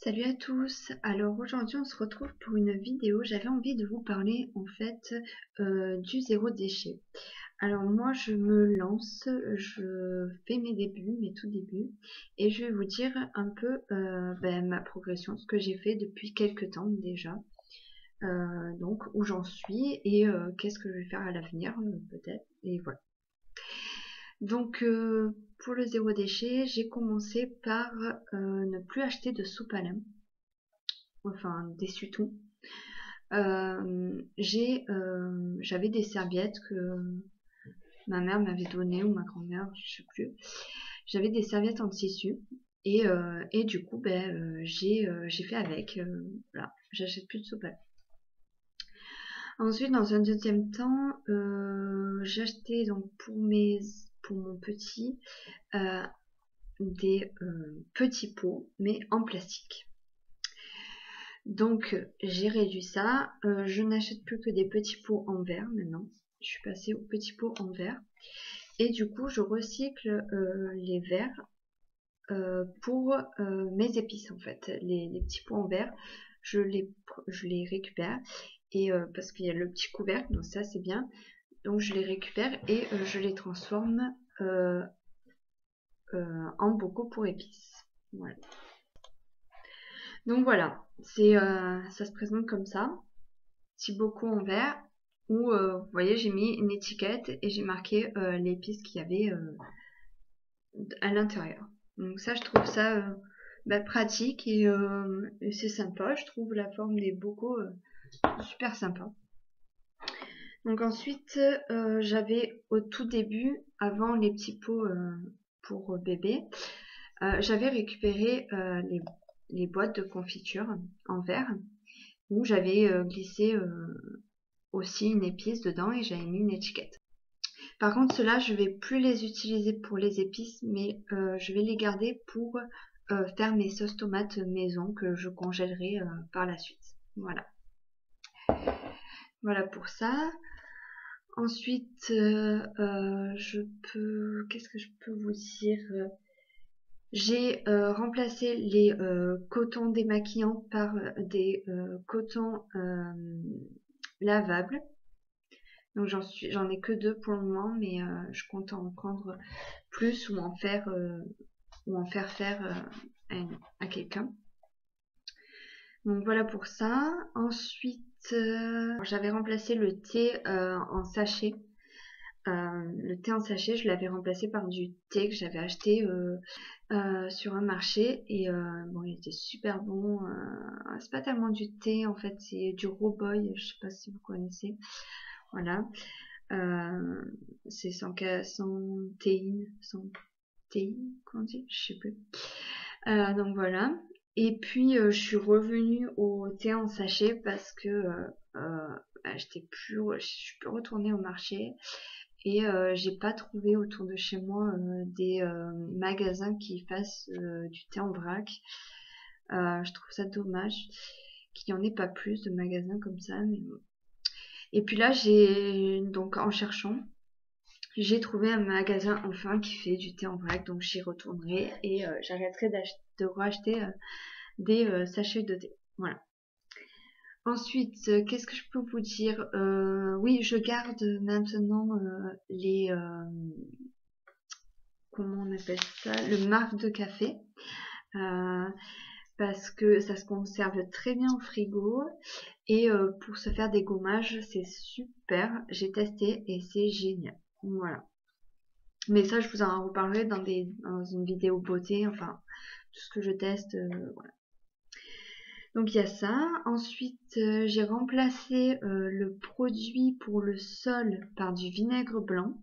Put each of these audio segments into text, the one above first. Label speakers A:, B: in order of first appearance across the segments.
A: Salut à tous. Alors aujourd'hui on se retrouve pour une vidéo. J'avais envie de vous parler en fait du zéro déchet. Alors moi je me lance, je fais mes débuts, mes tout débuts, et je vais vous dire un peu ma progression, ce que j'ai fait depuis quelques temps déjà. Donc où j'en suis et qu'est-ce que je vais faire à l'avenir peut-être. Et voilà. Donc pour le zéro déchet, j'ai commencé par ne plus acheter de soupe à lin, enfin d'essuie-tout. J'avais des serviettes que ma mère m'avait données ou ma grand-mère, je sais plus. J'avais des serviettes en tissu et du coup j'ai fait avec. Voilà, j'achète plus de soupe à lin. Ensuite, dans un deuxième temps, j'ai acheté donc pour mon petit des petits pots mais en plastique. Donc j'ai réduit ça. Je n'achète plus que des petits pots en verre maintenant. Je suis passée aux petits pots en verre. Et du coup, je recycle les verres pour mes épices en fait. Les petits pots en verre, je les récupère. Et parce qu'il y a le petit couvercle, donc ça c'est bien. Donc je les récupère et je les transforme en bocaux pour épices. Voilà. Donc voilà, ça se présente comme ça. Petit bocaux en verre où vous voyez j'ai mis une étiquette et j'ai marqué l'épice qu'il y avait à l'intérieur. Donc ça je trouve ça pratique et c'est sympa. Je trouve la forme des bocaux super sympa. Donc ensuite j'avais au tout début, avant les petits pots pour bébé, j'avais récupéré les boîtes de confiture en verre où j'avais glissé aussi une épice dedans et j'avais mis une étiquette. Par contre, ceux-là, je vais plus les utiliser pour les épices, mais je vais les garder pour faire mes sauces tomates maison que je congèlerai par la suite. Voilà. Voilà pour ça. Ensuite, qu'est-ce que je peux vous dire? J'ai remplacé les cotons démaquillants par des cotons lavables. Donc j'en ai que 2 pour le moment, mais je compte en prendre plus ou en faire faire à quelqu'un. Donc voilà pour ça. Ensuite, j'avais remplacé le thé en sachet. Le thé en sachet, je l'avais remplacé par du thé que j'avais acheté sur un marché et bon, il était super bon. C'est pas tellement du thé en fait, c'est du Roboy, je sais pas si vous connaissez. Voilà. C'est sans théine, comment on dit, je sais plus. Donc voilà. Et puis je suis revenue au thé en sachet parce que je suis plus retournée au marché et j'ai pas trouvé autour de chez moi des magasins qui fassent du thé en vrac. Je trouve ça dommage qu'il n'y en ait pas plus de magasins comme ça, mais bon. Et puis là, donc en cherchant, j'ai trouvé un magasin enfin qui fait du thé en vrac, donc j'y retournerai et j'arrêterai de racheter des sachets de thé. Voilà. Ensuite, qu'est-ce que je peux vous dire? Oui, je garde maintenant les comment on appelle ça? Le marc de café. Euh, Parce que ça se conserve très bien au frigo et pour se faire des gommages c'est super, j'ai testé et c'est génial. Voilà. Mais ça je vous en reparlerai dans une vidéo beauté, enfin tout ce que je teste, voilà. Donc il y a ça. Ensuite j'ai remplacé le produit pour le sol par du vinaigre blanc.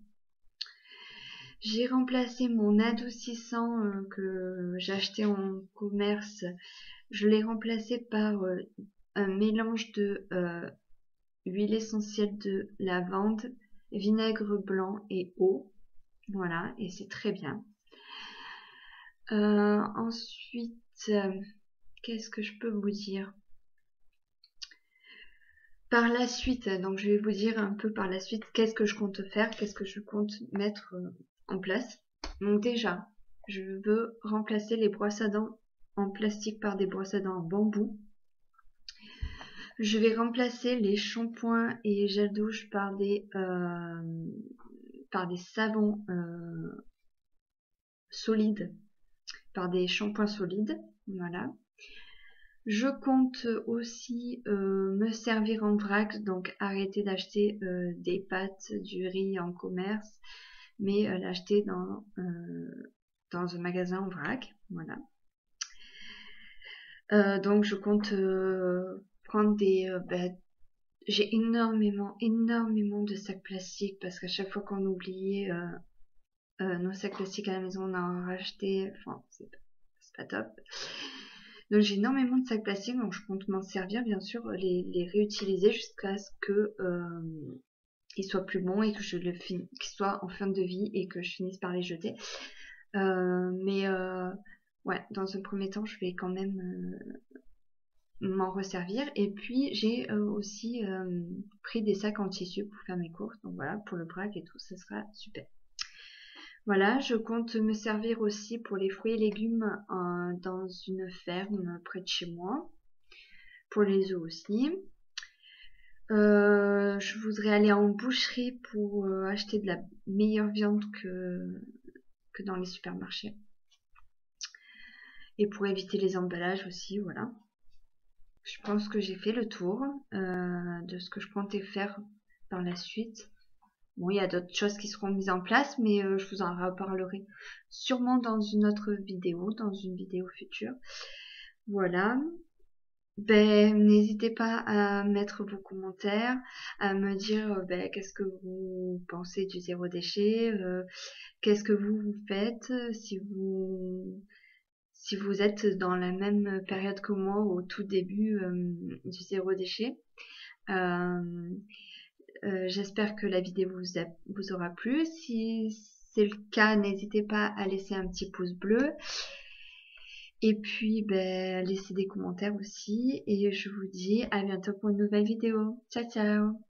A: J'ai remplacé mon adoucissant que j'ai acheté en commerce. Je l'ai remplacé par un mélange de huile essentielle de lavande, vinaigre blanc et eau. Voilà, et c'est très bien. Ensuite, qu'est-ce que je peux vous dire? Par la suite, donc je vais vous dire un peu par la suite qu'est-ce que je compte faire, qu'est-ce que je compte mettre en place. Donc déjà, je veux remplacer les brosses à dents en plastique par des brosses à dents en bambou. Je vais remplacer les shampoings et gel douche par des savons solides, par des shampoings solides. Voilà. Je compte aussi me servir en vrac, donc arrêter d'acheter des pâtes, du riz en commerce, mais l'acheter dans un magasin en vrac. Voilà. Donc je compte prendre des... j'ai énormément de sacs plastiques parce qu'à chaque fois qu'on oubliait nos sacs plastiques à la maison, on en rachetait. Enfin, c'est pas top. Donc j'ai énormément de sacs plastiques, donc je compte m'en servir, bien sûr, les réutiliser jusqu'à ce que ils soient plus bons et que qu'ils soient en fin de vie et que je finisse par les jeter. Ouais, dans un premier temps, je vais quand même m'en resservir. Et puis j'ai aussi pris des sacs en tissu pour faire mes courses. Donc voilà, pour le braque et tout, ça sera super. Voilà, je compte me servir aussi pour les fruits et légumes dans une ferme près de chez moi. Pour les œufs aussi. Je voudrais aller en boucherie pour acheter de la meilleure viande que dans les supermarchés. Et pour éviter les emballages aussi, voilà. Je pense que j'ai fait le tour de ce que je comptais faire par la suite. Bon, il y a d'autres choses qui seront mises en place, mais je vous en reparlerai sûrement dans une autre vidéo, dans une vidéo future. Voilà. Ben, n'hésitez pas à mettre vos commentaires, à me dire qu'est-ce que vous pensez du zéro déchet, qu'est-ce que vous faites si vous êtes dans la même période que moi au tout début du zéro déchet. J'espère que la vidéo vous aura plu. Si c'est le cas, n'hésitez pas à laisser un petit pouce bleu. Et puis, laissez des commentaires aussi. Et je vous dis à bientôt pour une nouvelle vidéo. Ciao, ciao!